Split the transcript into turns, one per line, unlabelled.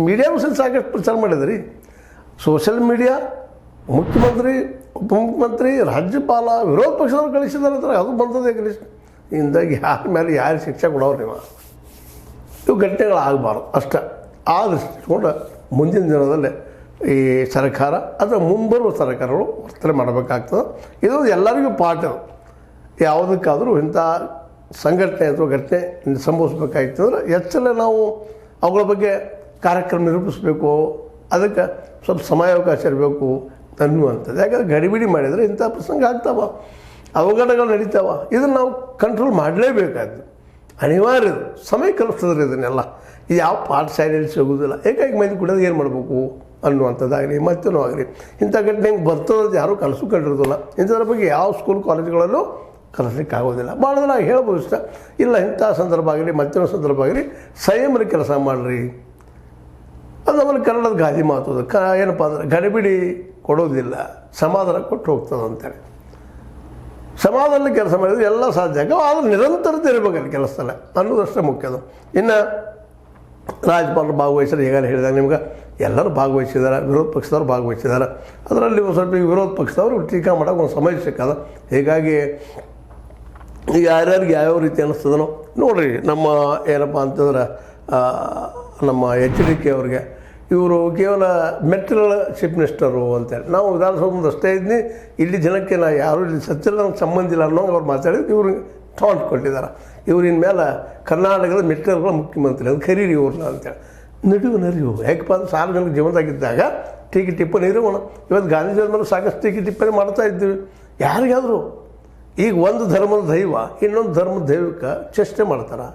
ಮೀಡಿಯಾವು ಸಹ ಸಾಕಷ್ಟು ಪ್ರಚಾರ ಮಾಡಿದ್ರಿ. ಸೋಷಿಯಲ್ ಮೀಡಿಯಾ, ಮುಖ್ಯಮಂತ್ರಿ, ಉಪಮುಖ್ಯಮಂತ್ರಿ, ರಾಜ್ಯಪಾಲ, ವಿರೋಧ ಪಕ್ಷದವ್ರು ಕಳಿಸಿದಾರೆ ಅಂದ್ರೆ ಅದು ಬಂದದೇ ಕಳಿಸಿ ಹಿಂದಾಗಿ ಯಾರ ಮೇಲೆ ಯಾರು ಶಿಕ್ಷೆ ಕೊಡೋರು ನೀವು. ಇವು ಘಟನೆಗಳಾಗಬಾರ್ದು ಅಷ್ಟೇ. ಆ ದೃಷ್ಟಿಕೊಂಡು ಮುಂದಿನ ದಿನದಲ್ಲಿ ಈ ಸರ್ಕಾರ ಅಥವಾ ಮುಂಬರುವ ಸರ್ಕಾರಗಳು ವರ್ತನೆ ಮಾಡಬೇಕಾಗ್ತದೆ. ಇದು ಎಲ್ಲರಿಗೂ ಪಾಠ. ಯಾವುದಕ್ಕಾದರೂ ಇಂಥ ಸಂಘಟನೆ ಅಥವಾ ಘಟನೆ ಸಂಭವಿಸ್ಬೇಕಾಗಿತ್ತು ಅಂದ್ರೆ ಎಚ್ಚರ ನಾವು ಅವುಗಳ ಬಗ್ಗೆ ಕಾರ್ಯಕ್ರಮ ನಿರೂಪಿಸಬೇಕು, ಅದಕ್ಕೆ ಸ್ವಲ್ಪ ಸಮಯಾವಕಾಶ ಇರಬೇಕು ಅನ್ನುವಂಥದ್ದು. ಯಾಕಂದರೆ ಗಡಿಬಿಡಿ ಮಾಡಿದರೆ ಇಂಥ ಪ್ರಸಂಗ ಆಗ್ತಾವ, ಅವಘಡಗಳು ನಡೀತಾವ. ಇದನ್ನು ನಾವು ಕಂಟ್ರೋಲ್ ಮಾಡಲೇಬೇಕಾದ್ದು ಅನಿವಾರ್ಯ. ಸಮಯ ಕಲಿಸ್ತದ್ರಿ ಇದನ್ನೆಲ್ಲ. ಇದು ಯಾವ ಪಾಠ ಶಾಲೆಯಲ್ಲಿ ಸಿಗೋದಿಲ್ಲ. ಏಕಾಗಿ ಮಂದಿ ಕುಡಿಯೋದು ಏನು ಮಾಡಬೇಕು ಅನ್ನುವಂಥದ್ದಾಗಲಿ ಮತ್ತೇನೂ ಆಗಲಿ ಇಂಥ ಘಟನೆ ಹೆಂಗೆ ಬರ್ತದಂತ ಯಾರೂ ಕನಸು ಕಂಡಿರೋದಿಲ್ಲ. ಇಂಥದ್ರ ಬಗ್ಗೆ ಯಾವ ಸ್ಕೂಲ್ ಕಾಲೇಜುಗಳಲ್ಲೂ ಕಲಿಸ್ಲಿಕ್ಕೆ ಆಗೋದಿಲ್ಲ. ಭಾಳ ಜನ ಹೇಳ್ಬೋದು ಇಷ್ಟ ಇಲ್ಲ, ಇಂಥ ಸಂದರ್ಭ ಆಗಲಿ ಮತ್ತೊಂದು ಸಂದರ್ಭ ಆಗಲಿ ಸಂಯಮದ ಕೆಲಸ ಮಾಡಿರಿ. ಅದು ನಮ್ಮಲ್ಲಿ ಕನ್ನಡದ ಗಾದಿ ಮಾತು ಅದು. ಏನಪ್ಪ ಅಂದ್ರೆ ಗಡಿಬಿಡಿ ಕೊಡೋದಿಲ್ಲ, ಸಮಾಧಾನ ಕೊಟ್ಟು ಹೋಗ್ತದೆ ಅಂತೇಳಿ. ಸಮಾಧಾನದಲ್ಲಿ ಕೆಲಸ ಮಾಡಿದರೆ ಎಲ್ಲ ಸಾಧ್ಯ ಆಗ, ಆದರೆ ನಿರಂತರತೆ ಇರಬೇಕಲ್ಲಿ ಕೆಲಸದಲ್ಲೇ ಅನ್ನೋದಷ್ಟೇ ಮುಖ್ಯ. ಅದು ಇನ್ನು ರಾಜ್ಯಪಾಲರು ಭಾಗವಹಿಸಿದ್ರೆ ಈಗಾಗಲೇ ಹೇಳಿದಾಗ ನಿಮ್ಗೆ ಎಲ್ಲರೂ ಭಾಗವಹಿಸಿದ್ದಾರೆ, ವಿರೋಧ ಪಕ್ಷದವ್ರು ಭಾಗವಹಿಸಿದ್ದಾರೆ. ಅದರಲ್ಲಿ ಒಂದು ಸ್ವಲ್ಪ ವಿರೋಧ ಪಕ್ಷದವರು ಟೀಕಾ ಮಾಡೋಕೆ ಒಂದು ಸಮಯ ಸಿಕ್ಕದ. ಹೀಗಾಗಿ ಯಾರ್ಯಾರಿಗೆ ಯಾವ್ಯಾವ ರೀತಿ ಅನ್ನಿಸ್ತದನೋ ನೋಡಿರಿ. ನಮ್ಮ ಏನಪ್ಪ ಅಂತಂದ್ರೆ ನಮ್ಮ HDK ಅವ್ರಿಗೆ ಇವರು ಕೇವಲ ಮೆಟೀರಿಯಲ್ ಚೀಫ್ ಮಿನಿಸ್ಟರು ಅಂತೇಳಿ ನಾವು ವಿಧಾನಸೌಧದ ಅಷ್ಟೇ ಇದ್ನಿ, ಇಲ್ಲಿ ಜನಕ್ಕೆ ನಾ ಯಾರು ಇಲ್ಲಿ ಸತ್ತಿಲ್ಲ, ನಮ್ಗೆ ಸಂಬಂಧ ಇಲ್ಲ ಅನ್ನೋ ಅವ್ರು ಮಾತಾಡಿದ್ರು. ಇವ್ರಿಗೆ ಟಾಂಟ್ ಕೊಟ್ಟಿದ್ದಾರೆ. ಇವ್ರಿನ ಮೇಲೆ ಕರ್ನಾಟಕದ ಮೆಟೀರಿಯಲ್ಗಳ ಮುಖ್ಯಮಂತ್ರಿ ಅದು ಕರೀರಿ ಇವ್ರನ್ನ ಅಂತೇಳಿ. ನರಿವು ಯಾಕಪ್ಪ ಅಂದ್ರೆ ಸಾರ್ವಜನಿಕ ಜೀವನದಾಗಿದ್ದಾಗ ಟೀಕೆ ಟಿಪ್ಪಣಿ ಇರೋಣ. ಇವತ್ತು ಗಾಂಧೀಜಿಯವ್ರ ಮೇಲೆ ಸಾಕಷ್ಟು ಟೀಕೆ ಟಿಪ್ಪಣಿ ಮಾಡ್ತಾ ಇದ್ದೀವಿ. ಯಾರಿಗಾದರೂ ಈಗ ಒಂದು ಧರ್ಮದ ದೈವ ಇನ್ನೊಂದು ಧರ್ಮದ ದೈವಕ್ಕೆ ಚೇಷ್ಟೆ ಮಾಡ್ತಾರೆ.